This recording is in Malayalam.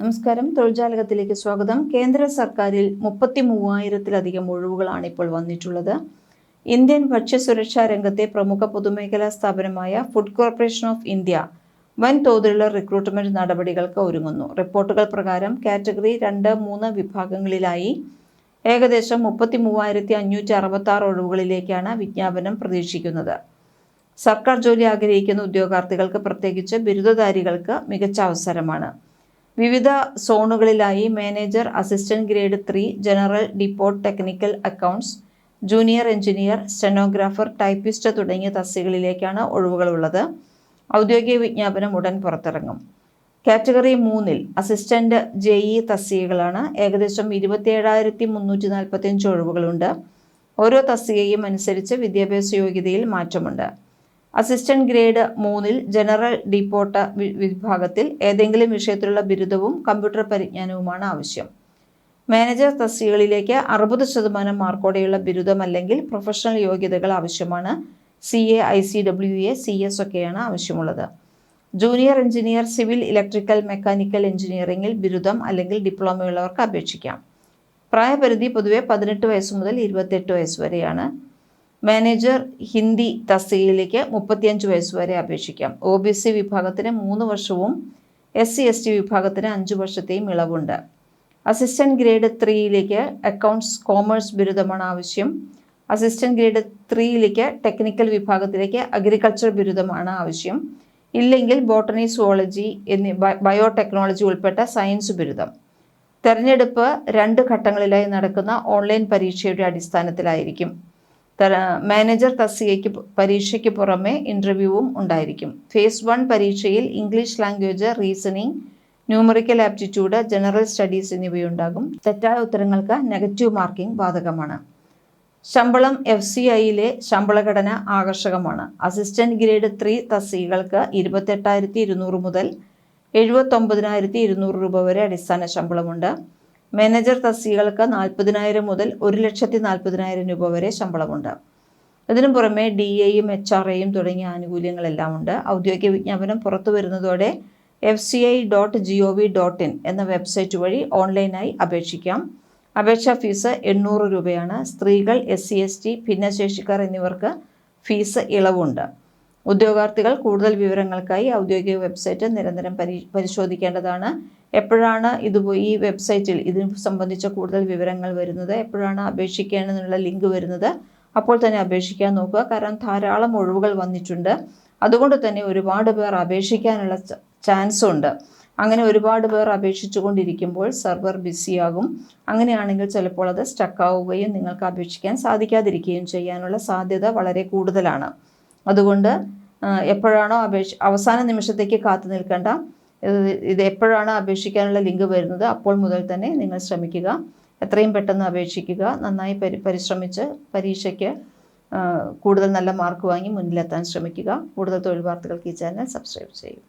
നമസ്കാരം, തൊഴിൽജാലകത്തിലേക്ക് സ്വാഗതം. കേന്ദ്ര സർക്കാരിൽ 33,000-ലധികം ഒഴിവുകളാണ് ഇപ്പോൾ വന്നിട്ടുള്ളത്. ഇന്ത്യൻ ഭക്ഷ്യസുരക്ഷാ രംഗത്തെ പ്രമുഖ പൊതുമേഖലാ സ്ഥാപനമായ ഫുഡ് കോർപ്പറേഷൻ ഓഫ് ഇന്ത്യ വൻതോതിലുള്ള റിക്രൂട്ട്മെന്റ് നടപടികൾക്ക് ഒരുങ്ങുന്നു. റിപ്പോർട്ടുകൾ പ്രകാരം കാറ്റഗറി 2, 3 വിഭാഗങ്ങളിലായി ഏകദേശം 33,566 ഒഴിവുകളിലേക്കാണ് വിജ്ഞാപനം പ്രതീക്ഷിക്കുന്നത്. സർക്കാർ ജോലി ആഗ്രഹിക്കുന്ന ഉദ്യോഗാർത്ഥികൾക്ക്, പ്രത്യേകിച്ച് ബിരുദധാരികൾക്ക് മികച്ച അവസരമാണ്. വിവിധ സോണുകളിലായി manager, assistant grade 3, general, depot, technical accounts, junior engineer, stenographer, typist തുടങ്ങിയ തസ്തികകളിലേക്കാണ് ഒഴിവുകളുള്ളത്. ഔദ്യോഗിക വിജ്ഞാപനം ഉടൻ പുറത്തിറങ്ങും. കാറ്റഗറി 3-ൽ അസിസ്റ്റന്റ് JE തസ്തികകളാണ്. ഏകദേശം 27,345 ഒഴിവുകളുണ്ട്. ഓരോ തസ്തികയും അനുസരിച്ച് വിദ്യാഭ്യാസ യോഗ്യതയിൽ മാറ്റമുണ്ട്. അസിസ്റ്റന്റ് ഗ്രേഡ് 3-ൽ ജനറൽ, ഡിപ്പോട്ട് വിഭാഗത്തിൽ ഏതെങ്കിലും വിഷയത്തിലുള്ള ബിരുദവും കമ്പ്യൂട്ടർ പരിജ്ഞാനവുമാണ് ആവശ്യം. മാനേജർ തസ്തികകളിലേക്ക് 60% മാർക്കോടെയുള്ള ബിരുദം അല്ലെങ്കിൽ പ്രൊഫഷണൽ യോഗ്യതകൾ ആവശ്യമാണ്. CA, ICWA, CS ഒക്കെയാണ് ആവശ്യമുള്ളത്. Junior engineer, civil, electrical, mechanical എഞ്ചിനീയറിംഗിൽ ബിരുദം അല്ലെങ്കിൽ ഡിപ്ലോമയുള്ളവർക്ക് അപേക്ഷിക്കാം. പ്രായപരിധി പൊതുവെ 18 വയസ്സ് മുതൽ 28 വയസ്സ് വരെയാണ്. മാനേജർ ഹിന്ദി തസ്തികയിലേക്ക് 35 വയസ്സ് വരെ അപേക്ഷിക്കാം. OBC വിഭാഗത്തിന് 3 വർഷവും SC/ST വിഭാഗത്തിന് 5 വർഷത്തെയും ഇളവുണ്ട്. അസിസ്റ്റന്റ് ഗ്രേഡ് 3-ലേക്ക് അക്കൗണ്ട്സ് കോമേഴ്സ് ബിരുദമാണ് ആവശ്യം. അസിസ്റ്റന്റ് ഗ്രേഡ് 3-ലേക്ക് ടെക്നിക്കൽ വിഭാഗത്തിലേക്ക് അഗ്രികൾച്ചർ ബിരുദമാണ് ആവശ്യം. ഇല്ലെങ്കിൽ ബോട്ടണി, സുവോളജി എന്നീ ബയോടെക്നോളജി ഉൾപ്പെട്ട സയൻസ് ബിരുദം. തെരഞ്ഞെടുപ്പ് 2 ഘട്ടങ്ങളിലായി നടക്കുന്ന ഓൺലൈൻ പരീക്ഷയുടെ അടിസ്ഥാനത്തിലായിരിക്കും. മാനേജർ തസ്തികയ്ക്ക് പരീക്ഷയ്ക്ക് പുറമെ ഇൻ്റർവ്യൂവും ഉണ്ടായിരിക്കും. ഫേസ് 1 പരീക്ഷയിൽ English language, reasoning, numerical aptitude, general studies എന്നിവയുണ്ടാകും. തെറ്റായ ഉത്തരങ്ങൾക്ക് നെഗറ്റീവ് മാർക്കിംഗ് ബാധകമാണ്. ശമ്പളം FCIയിലെ ശമ്പളഘടന ആകർഷകമാണ്. അസിസ്റ്റന്റ് ഗ്രേഡ് 3 തസ്തികകൾക്ക് 28,200 മുതൽ 79,200 രൂപ വരെ അടിസ്ഥാന ശമ്പളമുണ്ട്. മാനേജർ തസ്തികകൾക്ക് 40,000 മുതൽ 1,40,000 രൂപ വരെ ശമ്പളമുണ്ട്. ഇതിനു പുറമെ DAയും HRAയും തുടങ്ങിയ ആനുകൂല്യങ്ങളെല്ലാം ഉണ്ട്. ഔദ്യോഗിക വിജ്ഞാപനം പുറത്തു വരുന്നതോടെ fci.gov.in എന്ന വെബ്സൈറ്റ് വഴി ഓൺലൈനായി അപേക്ഷിക്കാം. അപേക്ഷാ ഫീസ് 800 രൂപയാണ്. സ്ത്രീകൾ, SC/ST, ഭിന്നശേഷിക്കാർ എന്നിവർക്ക് ഫീസ് ഇളവുണ്ട്. ഉദ്യോഗാർത്ഥികൾ കൂടുതൽ വിവരങ്ങൾക്കായി ഔദ്യോഗിക വെബ്സൈറ്റ് നിരന്തരം പരിശോധിക്കേണ്ടതാണ്. എപ്പോഴാണ് ഈ വെബ്സൈറ്റിൽ ഇതിന് സംബന്ധിച്ച കൂടുതൽ വിവരങ്ങൾ വരുന്നത്, എപ്പോഴാണ് അപേക്ഷിക്കേണ്ടതെന്നുള്ള ലിങ്ക് വരുന്നത്, അപ്പോൾ തന്നെ അപേക്ഷിക്കാൻ നോക്കുക. കാരണം ധാരാളം ഒഴിവുകൾ വന്നിട്ടുണ്ട്. അതുകൊണ്ട് തന്നെ ഒരുപാട് പേർ അപേക്ഷിക്കാനുള്ള ചാൻസ് ഉണ്ട്. അങ്ങനെ ഒരുപാട് പേർ അപേക്ഷിച്ചു കൊണ്ടിരിക്കുമ്പോൾ സെർവർ ബിസിയാകും. അങ്ങനെയാണെങ്കിൽ ചിലപ്പോൾ അത് സ്റ്റക്കാവുകയും നിങ്ങൾക്ക് അപേക്ഷിക്കാൻ സാധിക്കാതിരിക്കുകയും ചെയ്യാനുള്ള സാധ്യത വളരെ കൂടുതലാണ്. അതുകൊണ്ട് എപ്പോഴാണോ അവസാന നിമിഷത്തേക്ക് കാത്തു നിൽക്കേണ്ട. ഇത് എപ്പോഴാണ് അപേക്ഷിക്കാനുള്ള ലിങ്ക് വരുന്നത് അപ്പോൾ മുതൽ തന്നെ നിങ്ങൾ ശ്രമിക്കുക. എത്രയും പെട്ടെന്ന് അപേക്ഷിക്കുക. നന്നായി പരിശ്രമിച്ച് പരീക്ഷയ്ക്ക് കൂടുതൽ നല്ല മാർക്ക് വാങ്ങി മുന്നിലെത്താൻ ശ്രമിക്കുക. കൂടുതൽ തൊഴിൽ വാർത്തകൾക്ക് ഈ ചാനൽ സബ്സ്ക്രൈബ് ചെയ്യും.